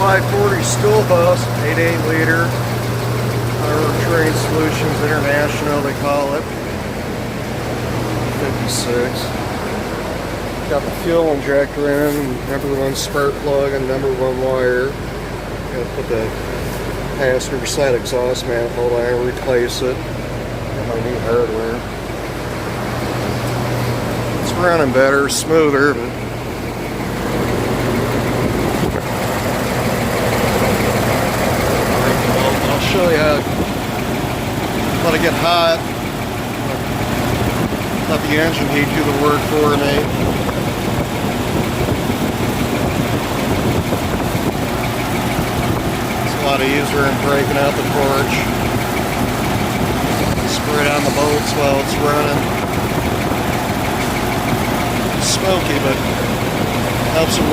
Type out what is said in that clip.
540 schoolhouse, 8-liter. Powertrain Solutions International, they call it. 56. Got the fuel injector in, #1 spark plug and #1 wire. Gotta put the passenger side exhaust manifold on, replace it. Got my new hardware. It's running better, smoother, but I'll show you how let it get hot. Let the engine heat do the work for me. It's a lot easier than breaking out the torch. Spray it on the bolts while it's running. It's smoky, but helps it